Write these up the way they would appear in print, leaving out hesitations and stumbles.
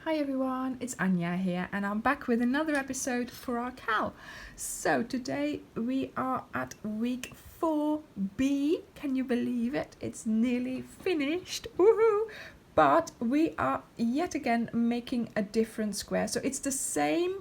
Hi everyone, it's Anja here and I'm back with another episode for our cowl. So today we are at week 4B. Can you believe it? It's nearly finished. Woohoo! But we are yet again making a different square. So it's the same,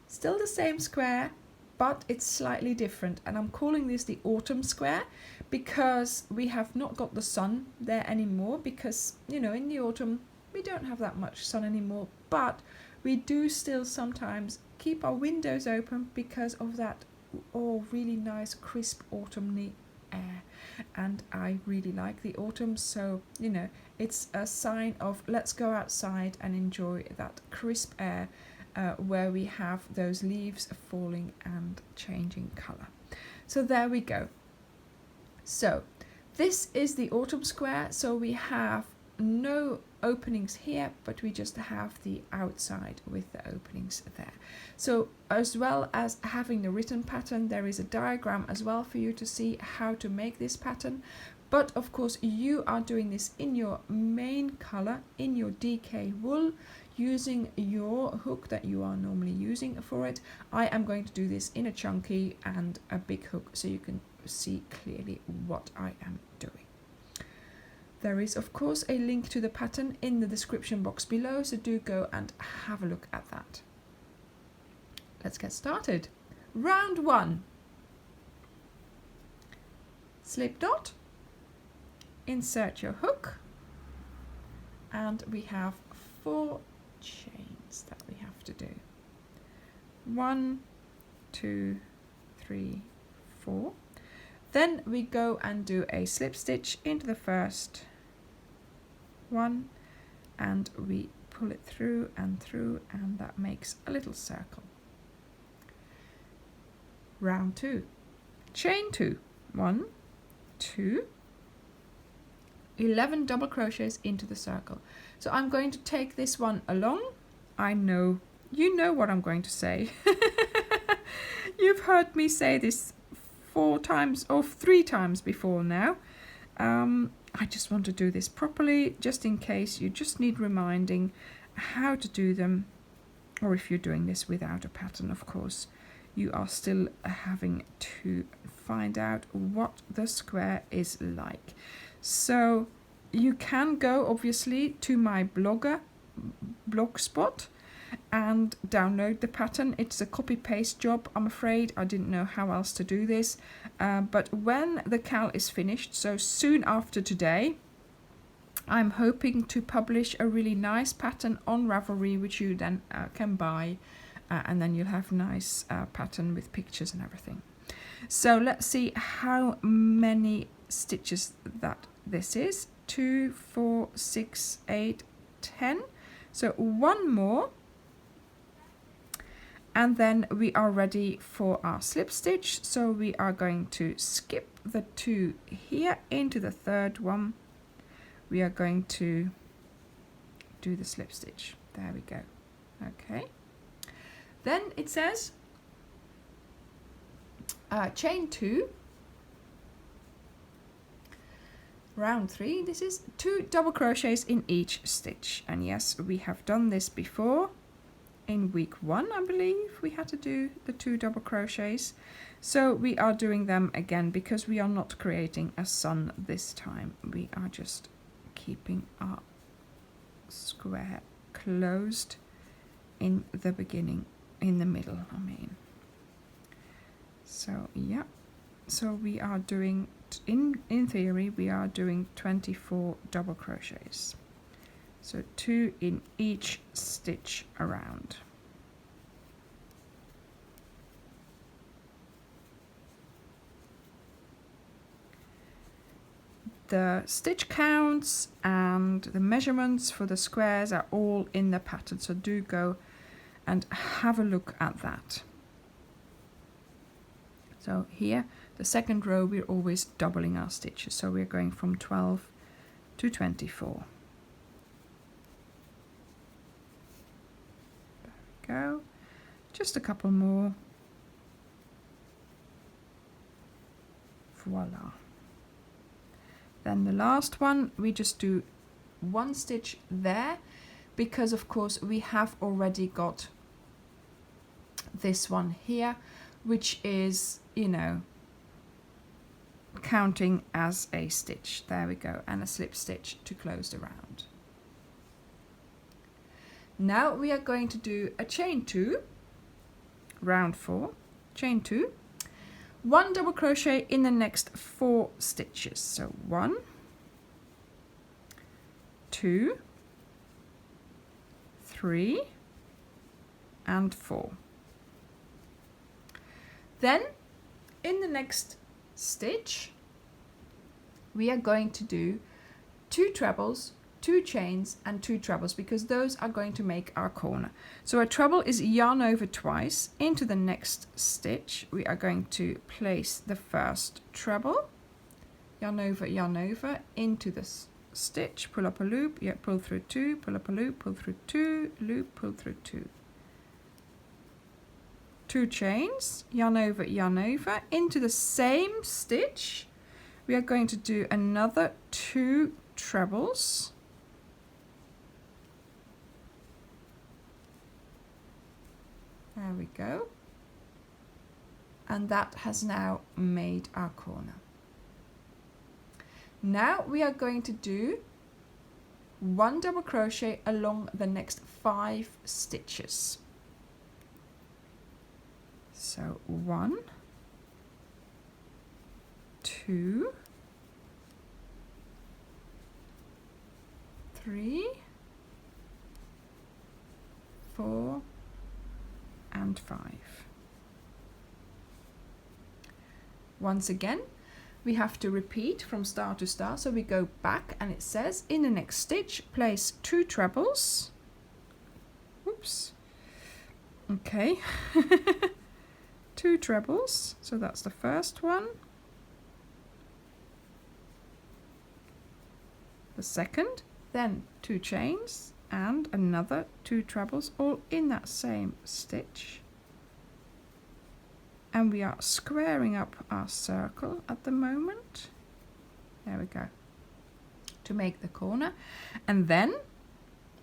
still the same square, but it's slightly different. And I'm calling this the autumn square because we have not got the sun there anymore because, you know, in the autumn we don't have that much sun anymore, but we do still sometimes keep our windows open because of that really nice crisp autumny air. And I really like the autumn, so you know, it's a sign of let's go outside and enjoy that crisp air where we have those leaves falling and changing color. So there we go. So this is the autumn square, so we have no openings here, but we just have the outside with the openings there. So as well as having the written pattern, there is a diagram as well for you to see how to make this pattern. But of course you are doing this in your main color, in your DK wool, using your hook that you are normally using for it. I am going to do this in a chunky and a big hook so you can see clearly what I am doing. There is of course a link to the pattern in the description box below, so do go and have a look at that. Let's get started. Round 1. Slip knot, insert your hook, and we have 4 chains that we have to do. 1, 2, 3, 4. Then we go and do a slip stitch into the first one and we pull it through, and that makes a little circle. Round 2. Chain 2. 1, 2, 11 double crochets into the circle. So I'm going to take this one along. I know you know what I'm going to say. You've heard me say this 4 times or 3 times before now. I just want to do this properly, just in case you just need reminding how to do them, or if you're doing this without a pattern, of course, you are still having to find out what the square is like. So you can go obviously to my blogspot and download the pattern. It's a copy-paste job, I'm afraid. I didn't know how else to do this, but when the cowl is finished, so soon after today, I'm hoping to publish a really nice pattern on Ravelry, which you then can buy, and then you'll have a nice pattern with pictures and everything. So let's see how many stitches that this is. 2, 4, 6, 8, 10. So 1 more, and then we are ready for our slip stitch. So we are going to skip the 2 here into the 3rd one. We are going to do the slip stitch. There we go. Okay. Then it says chain 2, round 3. This is 2 double crochets in each stitch, and yes, we have done this before. In week 1, I believe we had to do the 2 double crochets, so we are doing them again because we are not creating a sun this time. We are just keeping our square closed in the beginning, in the middle, I mean. So yeah, so we are doing, in theory, we are doing 24 double crochets. So 2 in each stitch around. The stitch counts and the measurements for the squares are all in the pattern, so do go and have a look at that. So here, the 2nd row, we're always doubling our stitches, so we're going from 12 to 24. Go, just a couple more. Voila. Then the last one, we just do 1 stitch there, because of course we have already got this one here, which is, you know, counting as a stitch. There we go, and a slip stitch to close the round. Now we are going to do a chain 2, round 4, chain 2, 1 double crochet in the next 4 stitches. So 1, 2, 3 and 4. Then in the next stitch we are going to do 2 trebles, 2 chains and 2 trebles, because those are going to make our corner. So a treble is yarn over twice. Into the next stitch we are going to place the first treble, yarn over into this stitch, pull up a loop, yeah, pull through 2, pull up a loop, pull through 2, loop, pull through 2. 2 chains, yarn over into the same stitch. We are going to do another 2 trebles, there we go, and that has now made our corner. Now we are going to do 1 double crochet along the next 5 stitches. So 1, 2, 3, 4 and 5. Once again we have to repeat from star to star, so we go back and it says in the next stitch place 2 trebles. Oops. Okay. 2 trebles, so that's the first one, the second, then 2 chains and another 2 trebles, all in that same stitch. And we are squaring up our circle at the moment, there we go, to make the corner. And then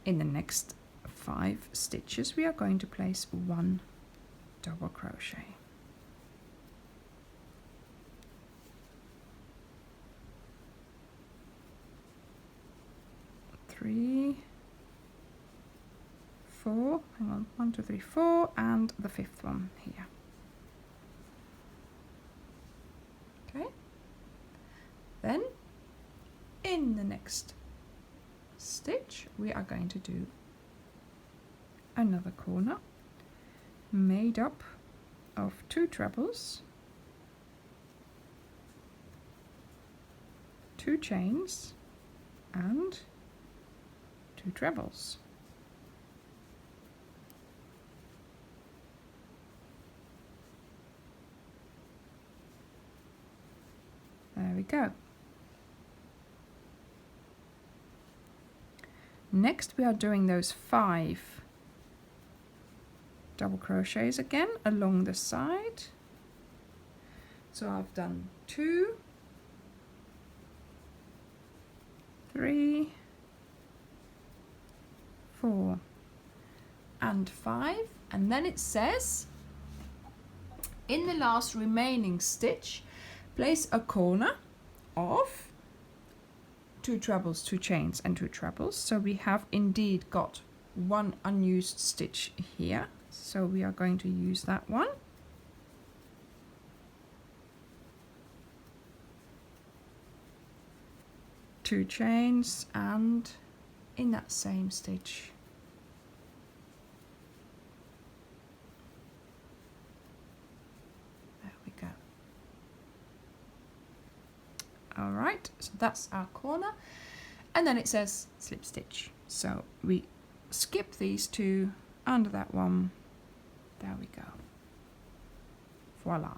in the next 5 stitches we are going to place 1 double crochet. 3, 4, hang on, 1, 2, 3, 4, and the 5th one here. Okay, then in the next stitch we are going to do another corner made up of 2 trebles, 2 chains and 2 trebles. There we go. Next we are doing those 5 double crochets again along the side. So I've done 2, 3, 4 and 5, and then it says in the last remaining stitch place a corner of 2 trebles, 2 chains and 2 trebles. So we have indeed got 1 unused stitch here, so we are going to use that one. Two chains and in that same stitch there we go. All right, so that's our corner, and then it says slip stitch, so we skip these 2 under that one, there we go, voila.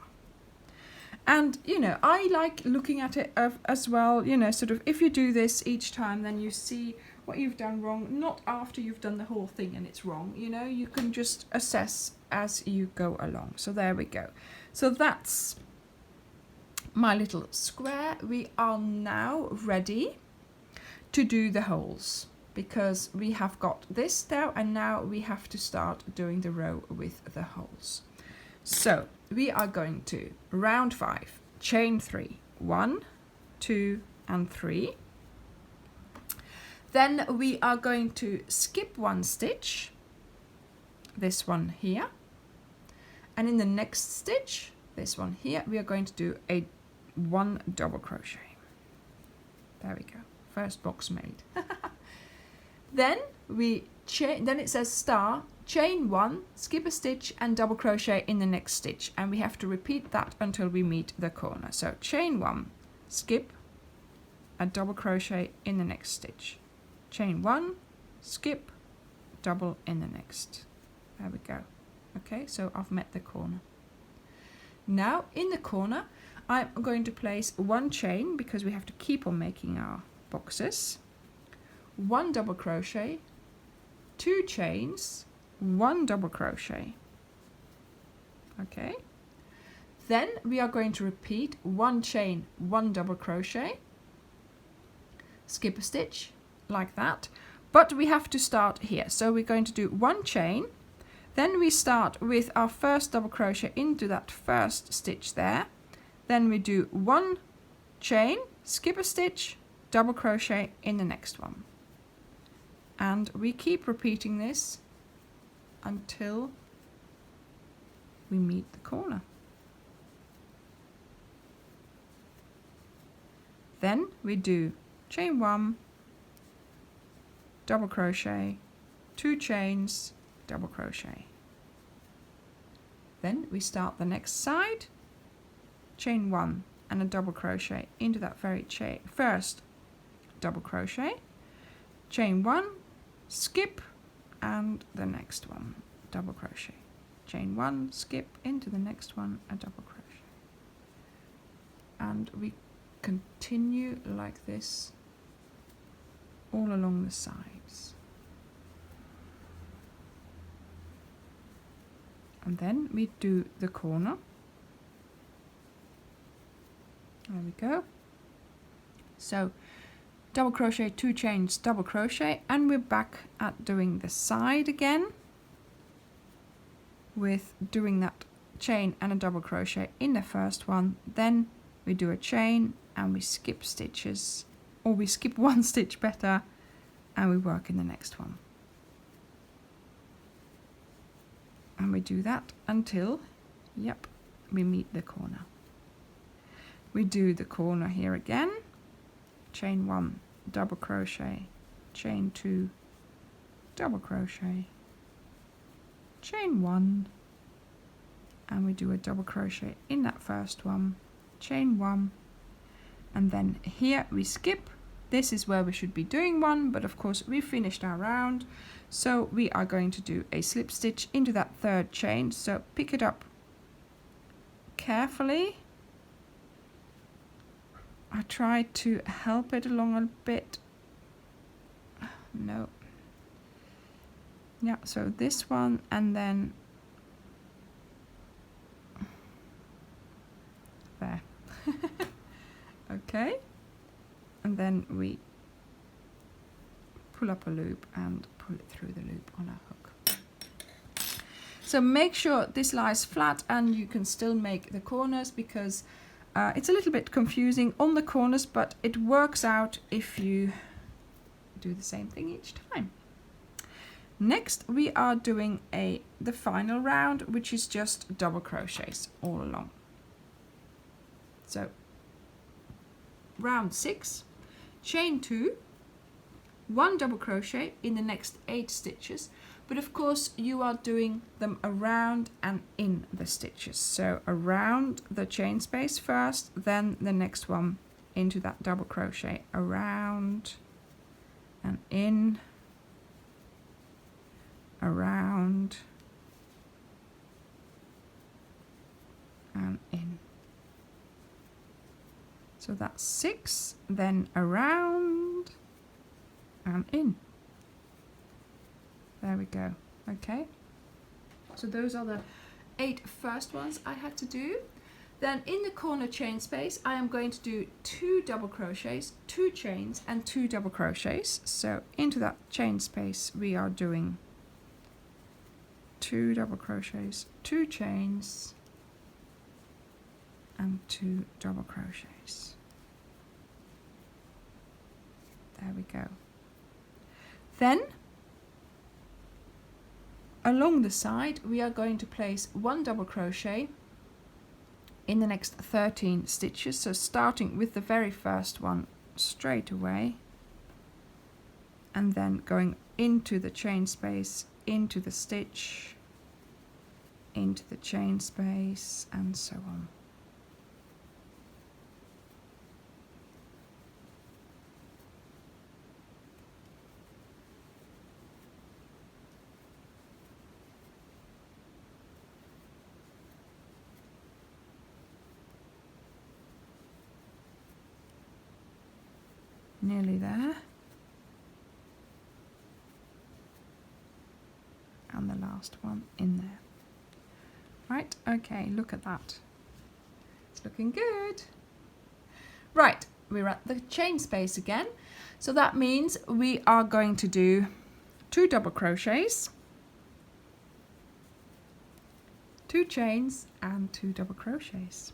And you know, I like looking at it as well, you know, sort of if you do this each time then you see what you've done wrong, not after you've done the whole thing and it's wrong, you know, you can just assess as you go along. So there we go. So that's my little square. We are now ready to do the holes. because we have got this now, and now we have to start doing the row with the holes. So we are going to round 5, chain 3, 1, 2 and 3. Then we are going to skip 1 stitch, this one here, and in the next stitch, this one here, we are going to do a 1 double crochet. There we go, first box made. Then then it says star, chain 1, skip a stitch and double crochet in the next stitch, and we have to repeat that until we meet the corner. So chain 1, skip a double crochet in the next stitch, chain 1, skip, double in the next. There we go. Okay, so I've met the corner. Now in the corner I'm going to place 1 chain, because we have to keep on making our boxes, 1 double crochet, 2 chains, 1 double crochet. Okay, then we are going to repeat 1 chain, 1 double crochet, skip a stitch like that, but we have to start here. So we're going to do 1 chain, then we start with our first double crochet into that first stitch there, then we do 1 chain, skip a stitch, double crochet in the next one, and we keep repeating this until we meet the corner. Then we do chain 1, double crochet, 2 chains, double crochet. Then we start the next side, chain 1 and a double crochet into that very first double crochet, chain 1, skip, and the next one, double crochet, chain 1, skip into the next one, a double crochet, and we continue like this all along the sides. And then we do the corner. There we go. So double crochet, 2 chains, double crochet, and we're back at doing the side again with doing that chain and a double crochet in the first one. Then we do a chain and we skip stitches, or we skip 1 stitch better, and we work in the next one. And we do that until, yep, we meet the corner. We do the corner here again, chain 1, double crochet, chain 2, double crochet, chain 1, and we do a double crochet in that first one, chain 1, and then here we skip. This is where we should be doing 1, but of course we finished our round, so we are going to do a slip stitch into that 3rd chain. So pick it up carefully. I tried to help it along a bit. No. Yeah, so this one, and then there. Okay, and then we pull up a loop and pull it through the loop on a hook. So make sure this lies flat and you can still make the corners, because it's a little bit confusing on the corners, but it works out if you do the same thing each time. Next we are doing the final round, which is just double crochets all along. So round 6, chain 2, 1 double crochet in the next 8 stitches, but of course you are doing them around and in the stitches. So around the chain space first, then the next one into that double crochet, around and in, around and in. So that's 6, then around and in. There we go. Okay, so those are the 8 first ones I had to do. Then in the corner chain space, I am going to do 2 double crochets, 2 chains and 2 double crochets. So into that chain space we are doing 2 double crochets, 2 chains and 2 double crochets. There we go. Then along the side we are going to place 1 double crochet in the next 13 stitches, so starting with the very first one straight away and then going into the chain space, into the stitch, into the chain space and so on. Nearly there. And the last one in there. Right, okay, look at that. It's looking good. Right, we're at the chain space again. So that means we are going to do 2 double crochets, 2 chains and 2 double crochets.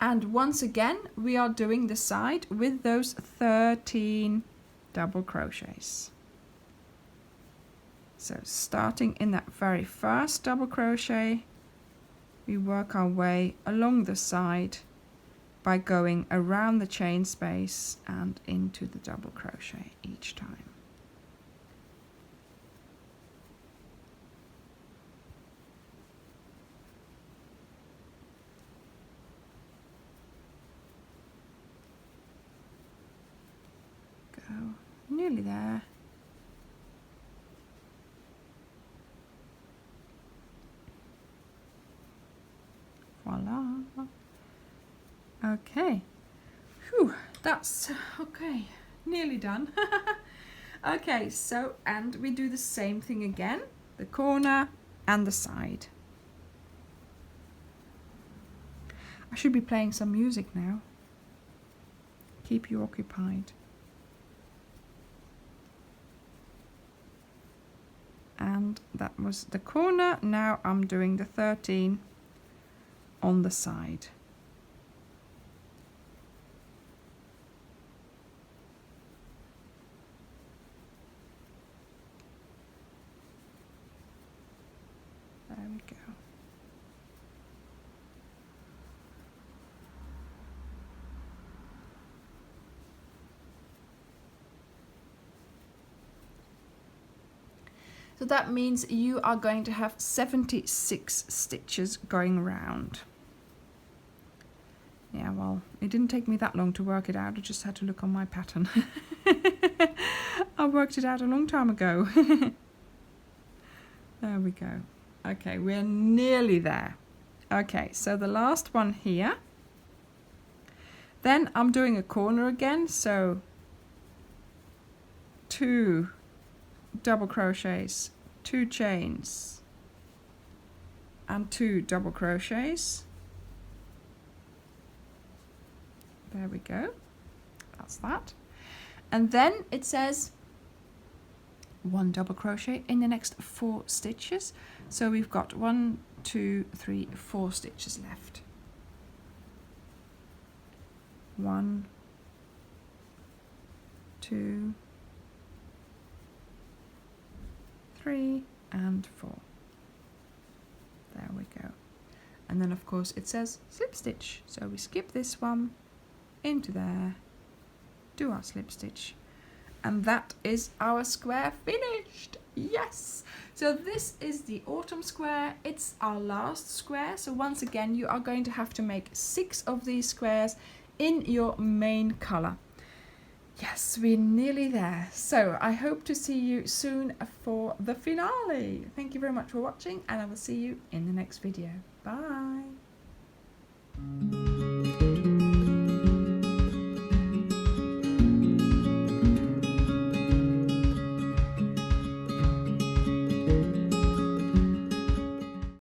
And once again, we are doing the side with those 13 double crochets. So starting in that very first double crochet, we work our way along the side by going around the chain space and into the double crochet each time. Nearly there. Voila. Okay. Whew, that's okay. Nearly done. Okay, so and we do the same thing again, the corner and the side. I should be playing some music now. Keep you occupied. And that was the corner. Now I'm doing the 13 on the side. There we go. So that means you are going to have 76 stitches going round. Yeah, well, it didn't take me that long to work it out. I just had to look on my pattern. I worked it out a long time ago. There we go. Okay, we're nearly there. Okay, so the last one here. Then I'm doing a corner again, so 2 double crochets, 2 chains and 2 double crochets. There we go, that's that. And then it says 1 double crochet in the next 4 stitches, so we've got 1, 2, 3, 4 stitches left. 1, 2, 3 and 4. There we go. And then of course it says slip stitch, so we skip this one into there, do our slip stitch, and that is our square finished. Yes, so this is the autumn square. It's our last square, so once again you are going to have to make 6 of these squares in your main color. Yes, we're nearly there. So I hope to see you soon for the finale. Thank you very much for watching, and I will see you in the next video. Bye.